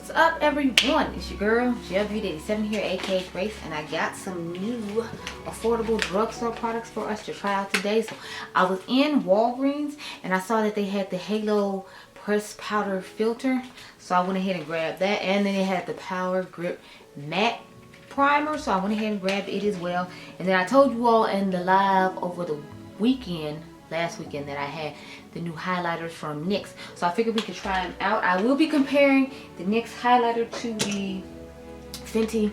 What's up, everyone? It's your girl Gelbeauty-QM here, aka Grace, and I got some new affordable drugstore products for us to try out today. So I was in Walgreens and I saw that they had the Halo pressed powder filter, so I went ahead and grabbed that. And then they had the Powergrip matte primer, so I went ahead and grabbed it as well. And then I told you all in the live over the weekend, last weekend, that I had the new highlighters from NYX, so I figured we could try them out. I will be comparing the NYX highlighter to the Fenty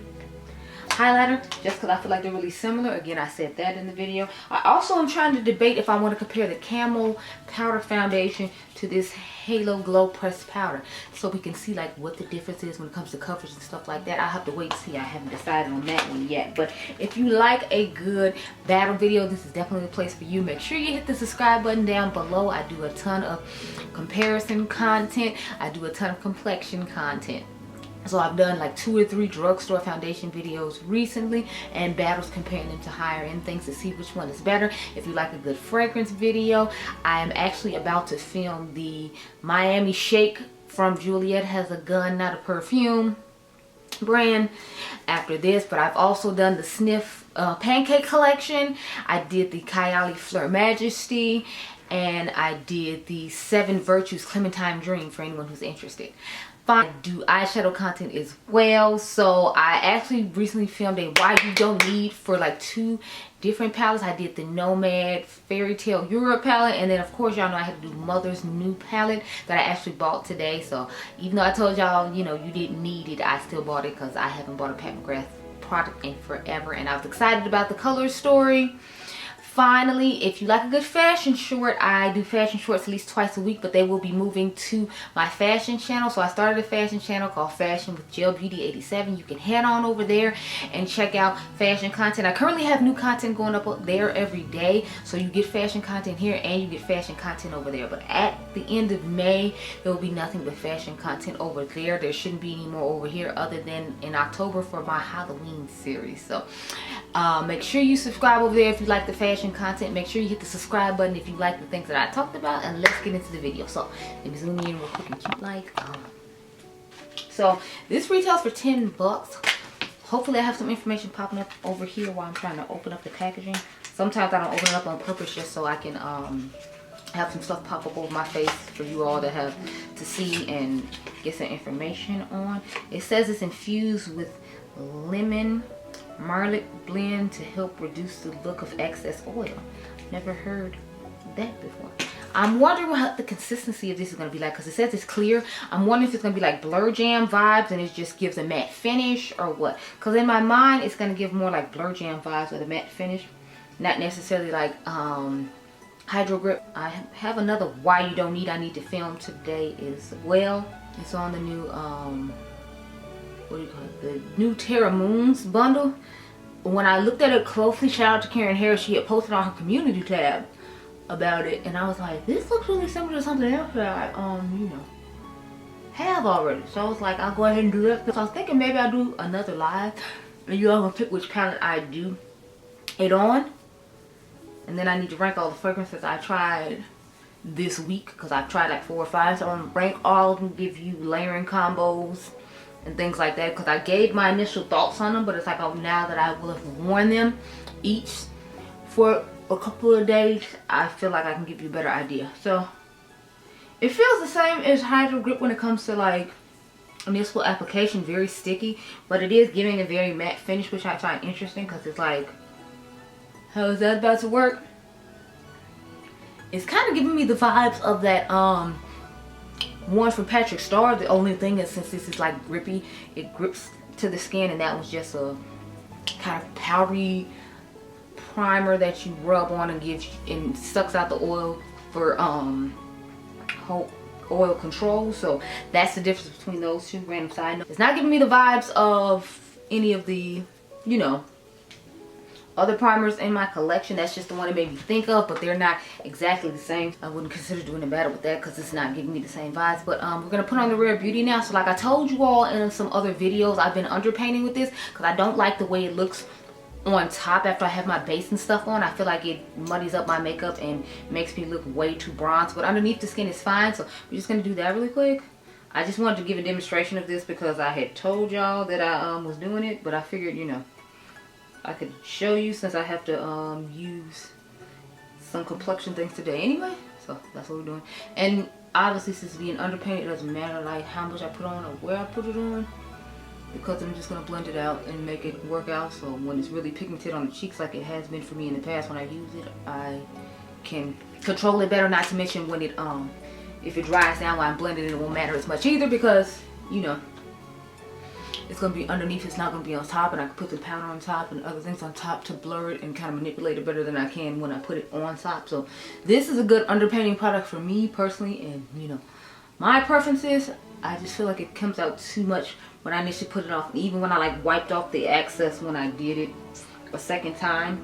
highlighter just because I feel like they're really similar. Again, I said that in the video. I also am trying to debate if I want to compare the Camo powder foundation to this Halo Glow pressed powder, so we can see like what the difference is when it comes to coverage and stuff like that. I'll have to wait and see. I haven't decided on that one yet, but if you like a good battle video, this is definitely the place for you. Make sure you hit the subscribe button down below. I do a ton of comparison content. I do a ton of complexion content. So I've done like 2 or 3 drugstore foundation videos recently and battles comparing them to higher end things to see which one is better. If you like a good fragrance video, I am actually about to film the Miami Shake from Juliet Has a Gun, Not a Perfume brand after this. But I've also done the Snif pancake collection. I did the Kylie Fleur Majesty, and I did the 7 Virtues Clementine Dream for anyone who's interested. I do eyeshadow content as well, so I actually recently filmed a why you don't need for like 2 different palettes. I did the Nomad Fairy Tale Europe palette, and then of course y'all know I had to do Mother's new palette that I actually bought today. So even though I told y'all, you know, you didn't need it, I still bought it because I haven't bought a McGrath product in forever, and I was excited about the color story. Finally, if you like a good fashion short, I do fashion shorts at least twice a week, but they will be moving to my fashion channel. So I started a fashion channel called Fashion with Gelbeauty-87. You can head on over there and check out fashion content. I currently have new content going up there every day, so you get fashion content here and you get fashion content over there. But at the end of May, there will be nothing but fashion content over there. There shouldn't be any more over here other than in October for my Halloween series. So make sure you subscribe over there if you like the fashion content. Make sure you hit the subscribe button if you like the things that I talked about, and let's get into the video. So let me zoom in real quick and keep like so this retails for 10 bucks. Hopefully I have some information popping up over here while I'm trying to open up the packaging. Sometimes I don't open it up on purpose just so I can have some stuff pop up over my face for you all to have to see and get some information on. It says it's infused with lemon Marlet blend to help reduce the look of excess oil. Never heard that before. I'm wondering what the consistency of this is going to be like, because it says it's clear. I'm wondering if it's going to be like Blur Jam vibes and it just gives a matte finish, or what. Because in my mind it's going to give more like Blur Jam vibes with a matte finish, not necessarily like Hydro Grip. I have another why you don't need I need to film today as well. It's on the new what do you call it? The new Terra Moons bundle. When I looked at it closely, shout out to Karen Harris, she had posted on her community tab about it, and I was like, this looks really similar to something else that I you know, have already. So I was like, I'll go ahead and do that. So I was thinking maybe I'll do another live and you all can pick which palette I do it on, and then I need to rank all the fragrances I tried this week, because I've tried like 4 or 5, so I'm gonna rank all of them, give you layering combos and things like that, because I gave my initial thoughts on them, but it's like, oh, now that I will have worn them each for a couple of days, I feel like I can give you a better idea. So it feels the same as Hydro Grip when it comes to like municipal application, very sticky, but it is giving a very matte finish, which I find interesting, because it's like, how is that about to work? It's kind of giving me the vibes of that one from Patrick Starr. The only thing is, since this is like grippy, it grips to the skin, and that was just a kind of powdery primer that you rub on and gives and sucks out the oil for oil control. So that's the difference between those two. Random side note, it's not giving me the vibes of any of the, you know, other primers in my collection. That's just the one it made me think of, but they're not exactly the same. I wouldn't consider doing a battle with that because it's not giving me the same vibes. But we're gonna put on the Rare Beauty now. So like I told you all in some other videos, I've been underpainting with this because I don't like the way it looks on top after I have my base and stuff on. I feel like it muddies up my makeup and makes me look way too bronze, but underneath the skin is fine. So we're just gonna do that really quick. I just wanted to give a demonstration of this because I had told y'all that I was doing it, but I figured, you know, I could show you since I have to use some complexion things today anyway. So that's what we're doing. And obviously, since being underpainted, it doesn't matter like how much I put on or where I put it on, because I'm just gonna blend it out and make it work out. So when it's really pigmented on the cheeks like it has been for me in the past when I use it, I can control it better. Not to mention when it if it dries down while I'm blending it won't matter as much either, because you know it's going to be underneath, it's not going to be on top, and I can put the powder on top and other things on top to blur it and kind of manipulate it better than I can when I put it on top. So this is a good underpainting product for me personally, and you know, my preferences, I just feel like it comes out too much when I initially put it off. And even when I like wiped off the excess when I did it a second time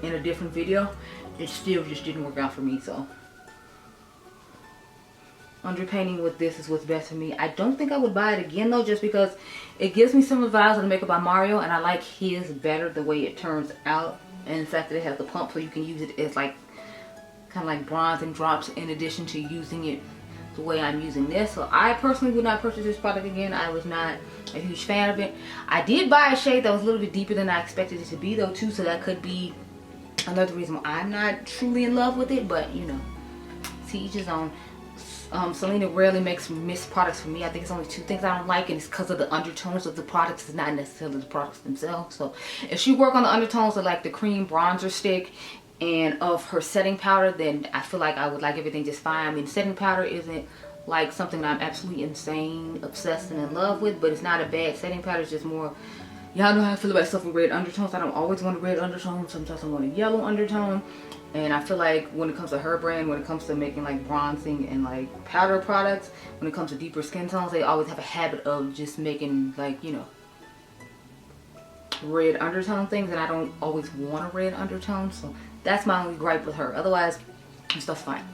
in a different video, it still just didn't work out for me. So underpainting with this is what's best for me. I don't think I would buy it again though, just because it gives me some of the vibes of the makeup by Mario, and I like his better the way it turns out, and the fact that it has the pump so you can use it as like kind of like bronzing drops in addition to using it the way I'm using this. So I personally would not purchase this product again. I was not a huge fan of it. I did buy a shade that was a little bit deeper than I expected it to be though too, so that could be another reason why I'm not truly in love with it, but you know, to each his own. Selena rarely makes mist products for me. I think it's only two things I don't like, and it's because of the undertones of the products. It's not necessarily the products themselves. So if she work on the undertones of like the cream bronzer stick and of her setting powder, then I feel like I would like everything just fine. I mean, setting powder isn't like something that I'm absolutely insane, obsessed, and in love with, but it's not a bad setting powder. It's just more, y'all know how I feel about stuff with red undertones. I don't always want a red undertone. Sometimes I want a yellow undertone. And I feel like when it comes to her brand, when it comes to making like bronzing and like powder products, when it comes to deeper skin tones, they always have a habit of just making like, you know, red undertone things, and I don't always want a red undertone. So that's my only gripe with her. Otherwise, this stuff's fine.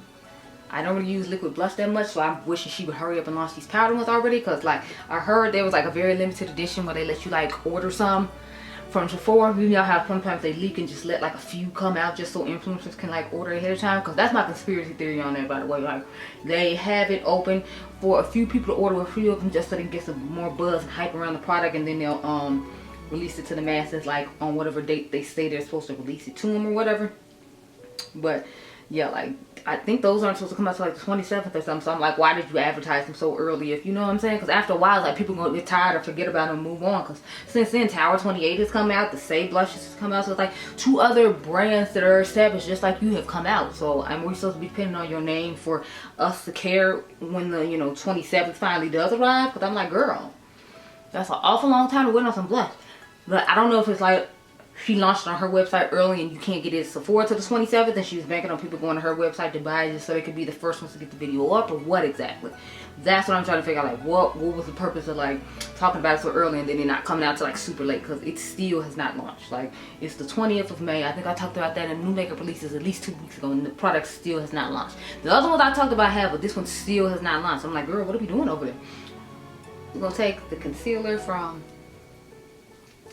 I don't really use liquid blush that much, so I'm wishing she would hurry up and launch these powder ones already, because like I heard there was like a very limited edition where they let you like order some from Sephora. You know how sometimes they leak and just let like a few come out just so influencers can like order ahead of time, because that's my conspiracy theory on that, by the way. Like they have it open for a few people to order a few of them just so they can get some more buzz and hype around the product, and then they'll release it to the masses like on whatever date they say they're supposed to release it to them or whatever. But yeah, like I think those aren't supposed to come out till like the 27th or something. So I'm like, why did you advertise them so early? If you know what I'm saying? Because after a while, like people gonna get tired or forget about them and move on. Because since then, Tower 28 has come out, the Say blushes has come out. So it's like two other brands that are established just like you have come out. So I'm we supposed to be depending on your name for us to care when the 27th finally does arrive? Because I'm like, girl, that's an awful long time to wait on some blush. But I don't know if it's like she launched on her website early and you can't get it at Sephora till the 27th, and she was banking on people going to her website to buy it just so they could be the first ones to get the video up, or what exactly. That's what I'm trying to figure out. Like what was the purpose of like talking about it so early and then it not coming out till like super late, because it still has not launched. Like it's the 20th of May. I think I talked about that in new makeup releases at least 2 weeks ago, and the product still has not launched. The other ones I talked about have, but this one still has not launched. I'm like, girl, what are we doing over there? We're gonna take the concealer from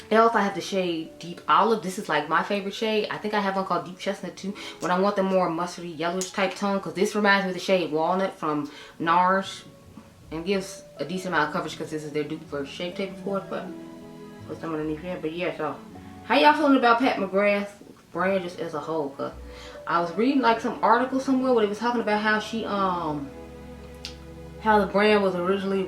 else. I have the shade Deep Olive. This is like my favorite shade. I think I have one called Deep Chestnut too, when I want the more mustardy yellowish type tone, because this reminds me of the shade Walnut from NARS, and gives a decent amount of coverage because this is their dupe for Shape Tape, of course, but put some underneath here. But yeah, so how y'all feeling about Pat McGrath brand just as a whole? Cause I was reading like some article somewhere where they was talking about how she how the brand was originally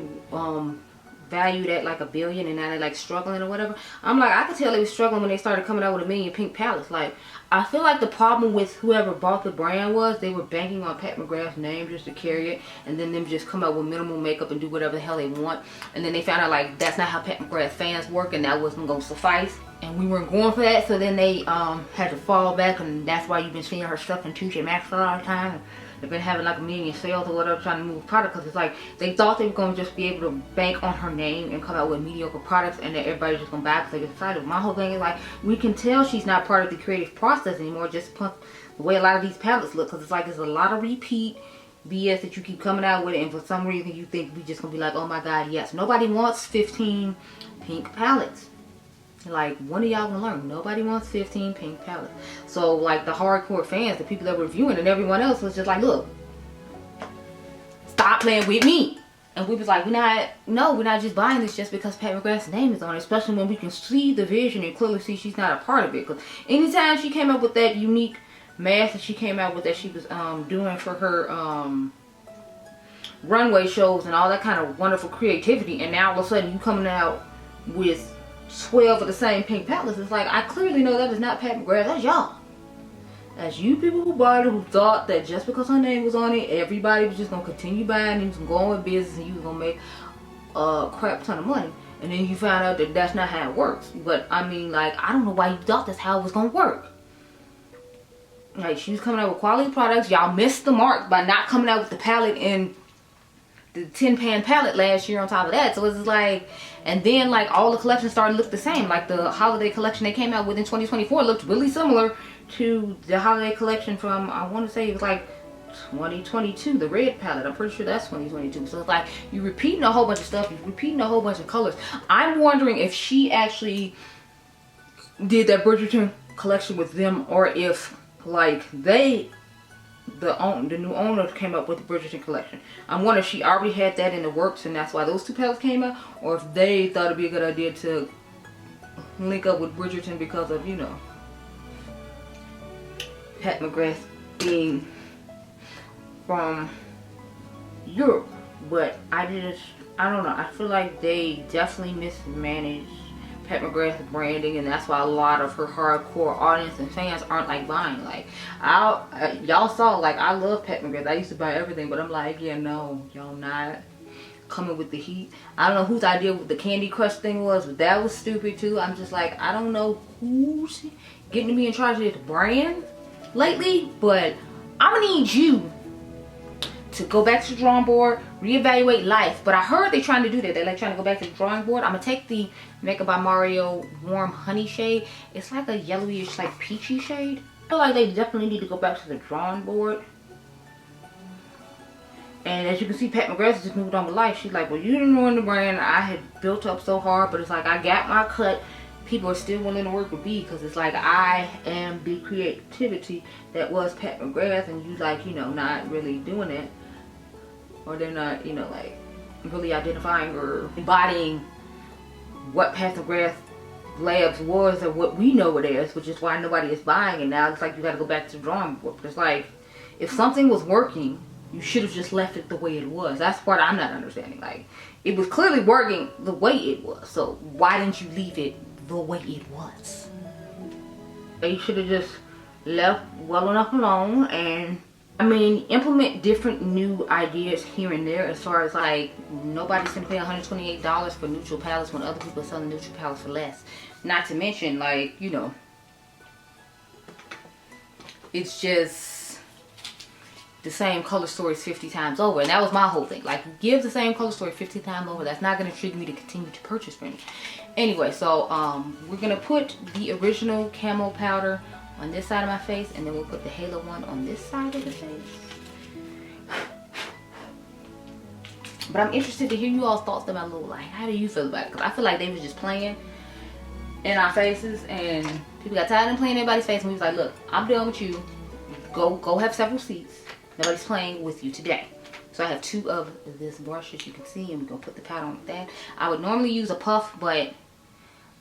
valued at like $1 billion, and now they're like struggling or whatever. I'm like, I could tell they was struggling when they started coming out with 1 million pink palettes. Like I feel like the problem with whoever bought the brand was they were banking on Pat McGrath's name just to carry it, and then them just come out with minimal makeup and do whatever the hell they want, and then they found out like that's not how Pat McGrath fans work, and that wasn't gonna suffice, and we weren't going for that. So then they had to fall back, and that's why you've been seeing her stuff in Touche Max a lot of time. They've been having like 1 million sales or whatever trying to move product, because it's like they thought they were going to just be able to bank on her name and come out with mediocre products, and that everybody's just going to buy because they get excited. My whole thing is like, we can tell she's not part of the creative process anymore, just the way a lot of these palettes look, because it's like there's a lot of repeat BS that you keep coming out with it, and for some reason you think we just going to be like, oh my god, yes. Nobody wants 15 pink palettes. Like, when are y'all gonna learn? Nobody wants 15 pink palettes. So like the hardcore fans, the people that were reviewing, and everyone else was just like, look, stop playing with me. And we was like, we're not just buying this just because Pat McGrath's name is on it, especially when we can see the vision and clearly see she's not a part of it. Because anytime she came up with that unique mask that she came out with that she was doing for her runway shows and all that kind of wonderful creativity, and now all of a sudden you coming out with 12 of the same pink palettes, it's like, I clearly know that is not Pat McGrath, that's y'all. That's you people who bought it, who thought that just because her name was on it, everybody was just going to continue buying and just going with business and you was going to make a crap ton of money. And then you found out that that's not how it works. But, I mean, like, I don't know why you thought that's how it was going to work. Like, she was coming out with quality products. Y'all missed the mark by not coming out with the palette in the 10-pan palette last year on top of that. So it's like, and then, like, all the collections started to look the same. Like, the holiday collection they came out with in 2024 looked really similar to the holiday collection from, I want to say it was like 2022, the red palette. I'm pretty sure that's 2022. So it's like you're repeating a whole bunch of stuff, you're repeating a whole bunch of colors. I'm wondering if she actually did that Bridgerton collection with them, or if like the new owner came up with the Bridgerton collection. I'm wondering if she already had that in the works and that's why those two palettes came out, or if they thought it'd be a good idea to link up with Bridgerton because of, you know, Pat McGrath being from Europe. But I don't know, I feel like they definitely mismanaged Pat McGrath's branding, and that's why a lot of her hardcore audience and fans aren't like buying. Like, y'all saw, like, I love Pat McGrath, I used to buy everything, but I'm like, yeah, no, y'all not coming with the heat. I don't know whose idea what the Candy Crush thing was, but that was stupid too. I'm just like, I don't know who's getting to be in charge of this brand lately, but I'm gonna need you to go back to the drawing board, reevaluate life. But I heard they're trying to do that. They're like trying to go back to the drawing board. I'm gonna take the Makeup by Mario Warm Honey shade. It's like a yellowish, like peachy shade. I feel like they definitely need to go back to the drawing board. And as you can see, Pat McGrath just moved on with life. She's like, well, you didn't ruin the brand. I had built up so hard, but it's like I got my cut. People are still willing to work with me because it's like I am the creativity that was Pat McGrath, and you like, you know, not really doing it, or they're not, you know, like really identifying or embodying what Pat McGrath Labs was or what we know it is, which is why nobody is buying it now. It's like you got to go back to the drawing board. It's like if something was working, you should have just left it the way it was. That's what I'm not understanding. Like, it was clearly working the way it was, so why didn't you leave it the way it was? They should have just left well enough alone, and I mean, implement different new ideas here and there, as far as like nobody's gonna pay $128 for neutral palettes when other people are selling neutral palettes for less. Not to mention, like, you know, it's just the same color stories 50 times over, and that was my whole thing. Like, give the same color story 50 times over. That's not going to trigger me to continue to purchase from you. Anyway, so we're going to put the original camo powder on this side of my face, and then we'll put the halo one on this side of the face. But I'm interested to hear you all's thoughts about Lola. Like, how do you feel about it? Because I feel like they was just playing in our faces, and people got tired of playing in everybody's face, and we was like, look, I'm done with you. Go have several seats. Nobody's playing with you today. So I have two of this brush, as you can see, and we're going to put the powder on with that. I would normally use a puff, but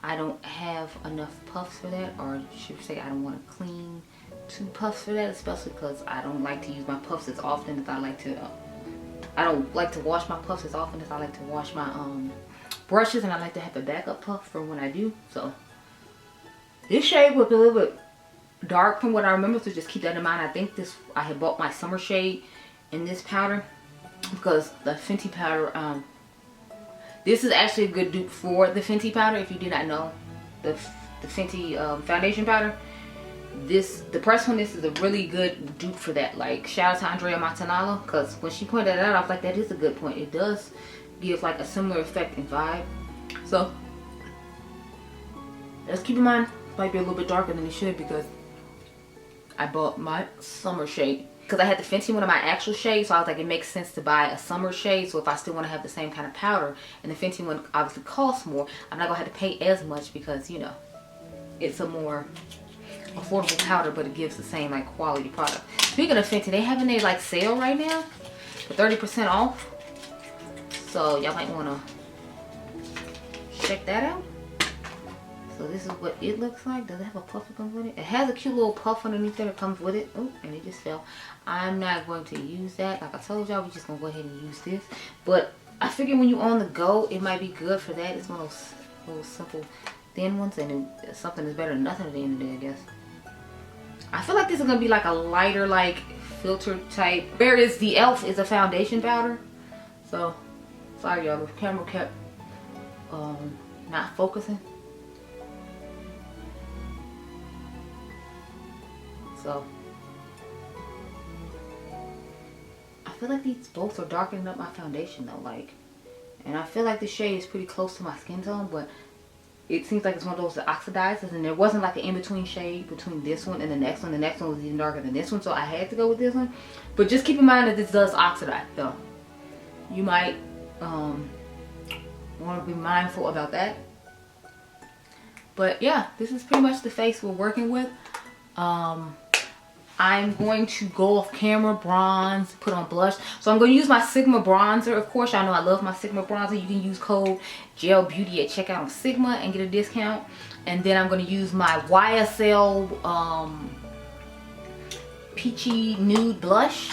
I don't have enough puffs for that, or should I say I don't want to clean two puffs for that, especially because I don't like to use my puffs as often as I like to. I don't like to wash my puffs as often as I like to wash my brushes, and I like to have a backup puff for when I do. So this shade was a little bit dark from what I remember, so just keep that in mind. I think I had bought my summer shade in this powder because the Fenty powder, this is actually a good dupe for the Fenty powder. If you did not know, the Fenty foundation powder, the press on this is a really good dupe for that. Like, shout out to Andrea Montanalo, because when she pointed that out, I was like, that is a good point. It does give like a similar effect and vibe. So just keep in mind, it might be a little bit darker than it should because I bought my summer shade. Because I had the Fenty one of my actual shade, so I was like, it makes sense to buy a summer shade. So if I still want to have the same kind of powder, and the Fenty one obviously costs more, I'm not going to have to pay as much because, you know, it's a more affordable powder, but it gives the same like quality product. Speaking of Fenty, they having a like sale right now for 30% off. So y'all might want to check that out. So this is what it looks like. Does it have a puff that comes with it? It has a cute little puff underneath there that comes with it. Oh, and it just fell. I'm not going to use that. Like I told y'all, we're just going to go ahead and use this. But I figure when you're on the go, it might be good for that. It's one of those little simple thin ones, and something is better than nothing at the end of the day, I guess. I feel like this is going to be like a lighter, like filter type. Whereas the e.l.f. is a foundation powder. So, sorry y'all, the camera kept not focusing. So I feel like these both are darkening up my foundation though, like, and I feel like the shade is pretty close to my skin tone, but it seems like it's one of those that oxidizes, and there wasn't like an in-between shade between this one and the next one. The next one was even darker than this one, so I had to go with this one. But just keep in mind that this does oxidize, so you might want to be mindful about that. But yeah, this is pretty much the face we're working with. I'm going to go off camera, bronze, put on blush. So I'm going to use my Sigma bronzer. Of course, y'all know I love my Sigma bronzer. You can use code Gelbeauty at checkout on Sigma and get a discount. And then I'm going to use my YSL Peachy Nude Blush.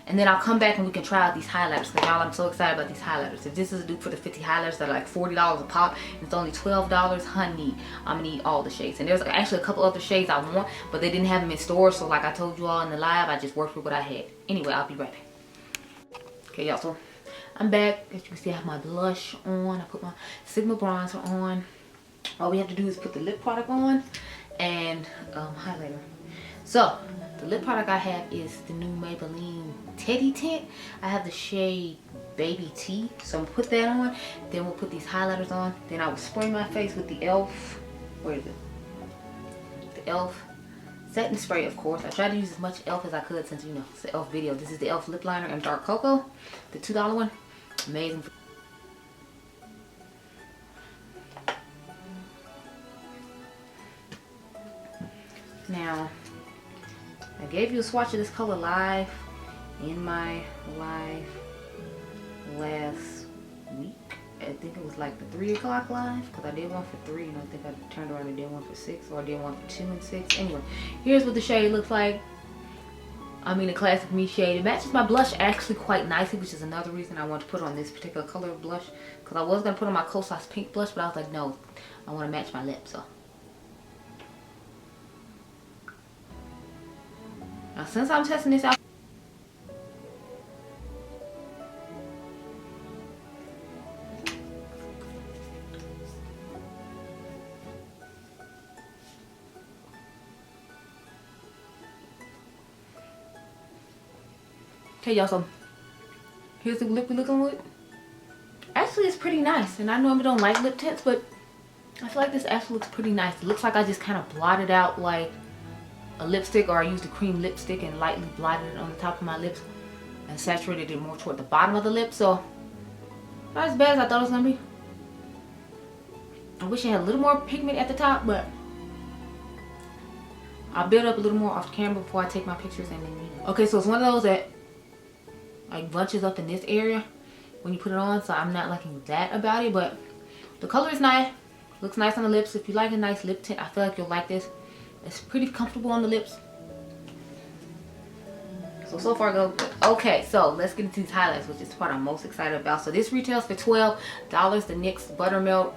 And then I'll come back and we can try out these highlighters. Because y'all, I'm so excited about these highlighters. If this is a dupe for the 50 highlighters that are like $40 a pop, and it's only $12, honey, I'm going to need all the shades. And there's actually a couple other shades I want, but they didn't have them in stores. So like I told you all in the live, I just worked with what I had. Anyway, I'll be right back. Okay, y'all, so I'm back. As you can see, I have my blush on. I put my Sigma bronzer on. All we have to do is put the lip product on and highlighter. So the lip product I have is the new Maybelline Teddy Tint. I have the shade Baby T. So I'm gonna put that on. Then we'll put these highlighters on. Then I will spray my face with the e.l.f. Where is it? The e.l.f. setting spray, of course. I tried to use as much e.l.f. as I could since, you know, it's the e.l.f. video. This is the e.l.f. lip liner in Dark Cocoa, the $2 one. Amazing. Now, I gave you a swatch of this color live in my live last week. I think it was like the 3 o'clock live, because I did one for 3 and I think I turned around and did one for 6, or I did one for 2 and 6. Anyway, here's what the shade looks like. I mean, the classic me shade. It matches my blush actually quite nicely, which is another reason I want to put on this particular color of blush, because I was going to put on my Kosas pink blush, but I was like, no, I want to match my lips. So now, since I'm testing this out, okay, y'all, so here's the lip we're looking with. Actually, it's pretty nice, and I normally don't like lip tints, but I feel like this actually looks pretty nice. It looks like I just kind of blotted out like a lipstick, or I used a cream lipstick and lightly blotted it on the top of my lips and saturated it more toward the bottom of the lip. So not as bad as I thought it was gonna be. I wish it had a little more pigment at the top, but I'll build up a little more off camera before I take my pictures. And then, you know. Okay, so it's one of those that like bunches up in this area when you put it on, so I'm not liking that about it, but the color is nice. Looks nice on the lips. If you like a nice lip tint, I feel like you'll like this. It's pretty comfortable on the lips. So far go good. Okay, so let's get into these highlights, which is the part I'm most excited about. So this retails for $12. The NYX Buttermelt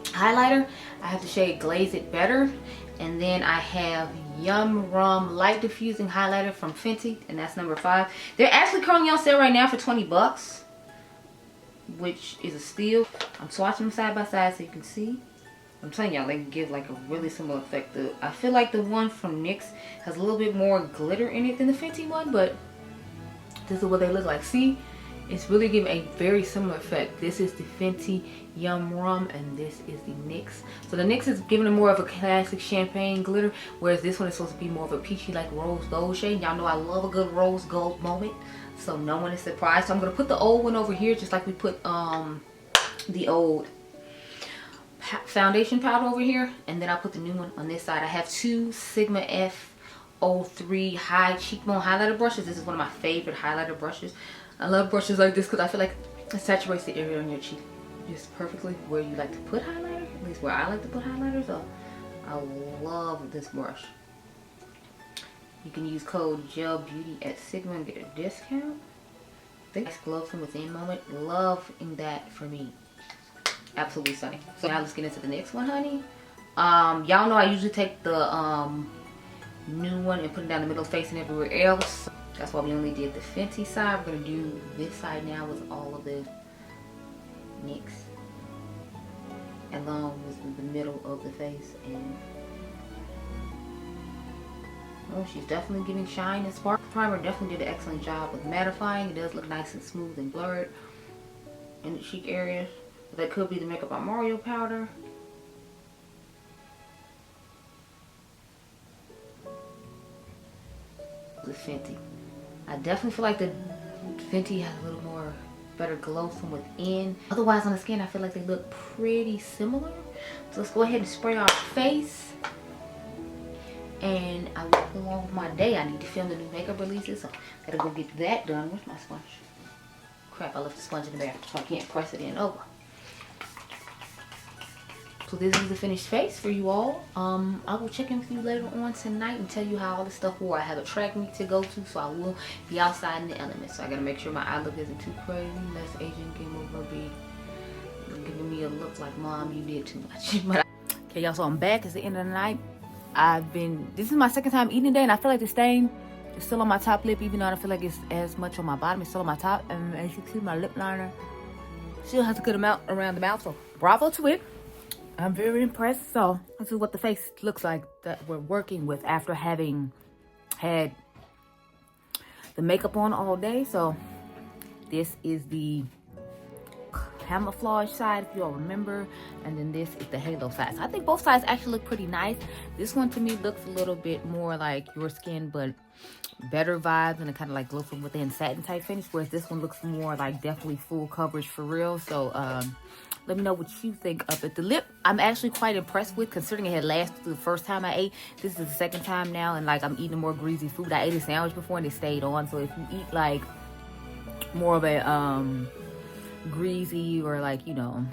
Highlighter. I have the shade Glaze It Better. And then I have Yum Rum Light Diffusing Highlighter from Fenty, and that's number 5. They're actually currently on sale right now for 20 bucks, which is a steal. I'm swatching them side by side so you can see. I'm telling y'all, they can give like a really similar effect. I feel like the one from NYX has a little bit more glitter in it than the Fenty one, but this is what they look like. See, it's really giving a very similar effect. This is the Fenty Yum Rum, and this is the NYX. So the NYX is giving it more of a classic champagne glitter, whereas this one is supposed to be more of a peachy, like rose gold shade. Y'all know I love a good rose gold moment, so no one is surprised. So I'm gonna put the old one over here, just like we put the old foundation powder over here, and then I'll put the new one on this side. I have 2 Sigma F03 high cheekbone highlighter brushes. This is one of my favorite highlighter brushes. I love brushes like this because I feel like It saturates the area on your cheek just perfectly where you like to put highlighter, at least where I like to put highlighters. So I love this brush. You can use code Gelbeauty at Sigma and get a discount. This glow from within moment, loving that for me. Absolutely stunning. So now let's get into the next one, honey. Y'all know I usually take the new one and put it down the middle of the face and everywhere else. That's why we only did the Fenty side. We're gonna do this side now with all of the NYX, along with the middle of the face. And oh, she's definitely giving shine and spark. The primer definitely did an excellent job with mattifying. It does look nice and smooth and blurred in the cheek areas. That could be the Makeup by Mario powder. The Fenty. I definitely feel like the Fenty has a little more better glow from within. Otherwise on the skin I feel like they look pretty similar. So let's go ahead and spray our face. And I will go on with my day. I need to film the new makeup releases, so I gotta go get that done. Where's my sponge? Crap, I left the sponge in the bathroom, so I can't press it in over. So this is the finished face for you all. I will check in with you later on tonight and tell you how all the stuff wore. I have a track meet to go to, so I will be outside in the elements. So I gotta make sure my eye look isn't too crazy, unless Adriangameover be giving me a look like, Mom, you did too much. But okay, y'all, so I'm back. It's the end of the night. This is my second time eating today, and I feel like the stain is still on my top lip, even though I don't feel like it's as much on my bottom. It's still on my top, and as you can see, my lip liner still has a good amount around the mouth, so bravo to it. I'm very impressed. So this is what the face looks like that we're working with after having had the makeup on all day. So this is the camouflage side, if you all remember, and then this is the halo side. So I think both sides actually look pretty nice. This one to me looks a little bit more like your skin, but better vibes and a kind of like glow from within satin type finish, whereas this one looks more like definitely full coverage for real. So let me know what you think of it. The lip I'm actually quite impressed with, considering it had lasted the first time I ate. This is the second time now, and like I'm eating more greasy food. I ate a sandwich before and it stayed on, so if you eat like more of a greasy or like, you know,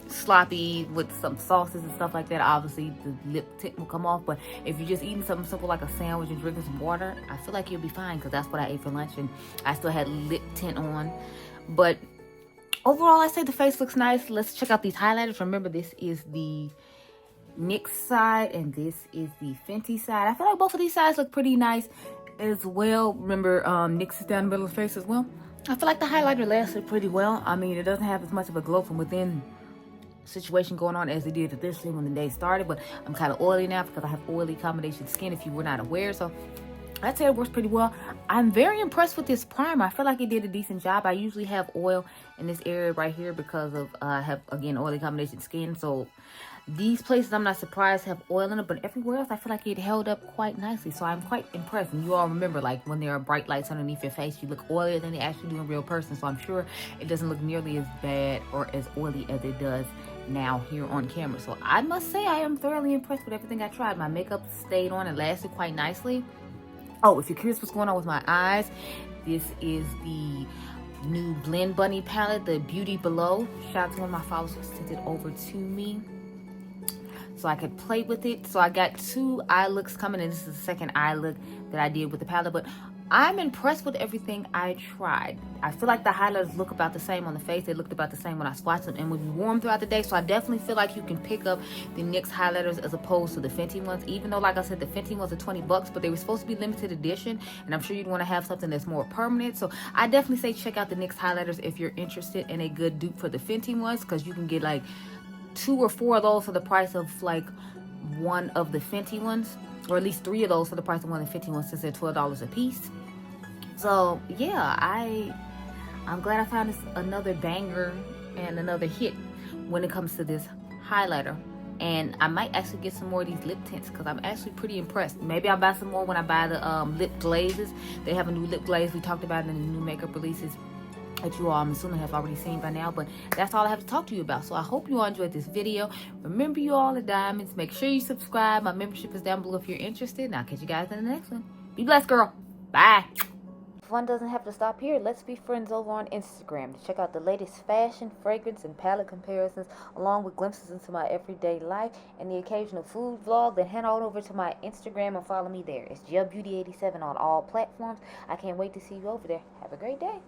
sloppy with some sauces and stuff like that, obviously the lip tint will come off. But if you're just eating something simple like a sandwich and drinking some water, I feel like you'll be fine, because that's what I ate for lunch and I still had lip tint on. But overall, I say the face looks nice. Let's check out these highlighters. Remember, this is the NYX side and this is the Fenty side. I feel like both of these sides look pretty nice as well. Remember, NYX is down the middle of the face as well. I feel like the highlighter lasted pretty well. I mean, it doesn't have as much of a glow from within situation going on as it did initially when the day started, but I'm kind of oily now because I have oily combination skin, if you were not aware. So I'd say it works pretty well. I'm very impressed with this primer. I feel like it did a decent job. I usually have oil in this area right here because of I have, again, oily combination skin. So these places I'm not surprised have oil in it, but everywhere else I feel like it held up quite nicely. So I'm quite impressed. And you all remember, like, when there are bright lights underneath your face, you look oilier than they actually do in real person. So I'm sure it doesn't look nearly as bad or as oily as it does now here on camera. So I must say I am thoroughly impressed with everything I tried. My makeup stayed on and lasted quite nicely. Oh, if you're curious what's going on with my eyes, this is the new Blend Bunny palette, the Beauty Below. Shout out to one of my followers who sent it over to me so I could play with it. So I got two eye looks coming, and this is the second eye look that I did with the palette. But I'm impressed with everything I tried. I feel like the highlighters look about the same on the face. They looked about the same when I swatched them and would be warm throughout the day. So I definitely feel like you can pick up the NYX highlighters as opposed to the Fenty ones. Even though, like I said, the Fenty ones are 20 bucks, but they were supposed to be limited edition. And I'm sure you'd want to have something that's more permanent. So I definitely say check out the NYX highlighters if you're interested in a good dupe for the Fenty ones, because you can get like 2 or 4 of those for the price of like one of the Fenty ones, or at least 3 of those for the price of one of the Fenty ones, since they're $12 a piece. So yeah, I'm glad I found this another banger and another hit when it comes to this highlighter. And I might actually get some more of these lip tints because I'm actually pretty impressed. Maybe I'll buy some more when I buy the lip glazes. They have a new lip glaze. We talked about it in the new makeup releases that you all, I'm assuming, have already seen by now. But that's all I have to talk to you about. So I hope you all enjoyed this video. Remember, you all are diamonds. Make sure you subscribe. My membership is down below if you're interested. And I'll catch you guys in the next one. Be blessed, girl. Bye. fun doesn't have to stop here. Let's be friends over on Instagram to check out the latest fashion, fragrance, and palette comparisons, along with glimpses into my everyday life and the occasional food vlog. Then head on over to my Instagram and follow me there. It's Gelbeauty87 on all platforms. I can't wait to see you over there. Have a great day.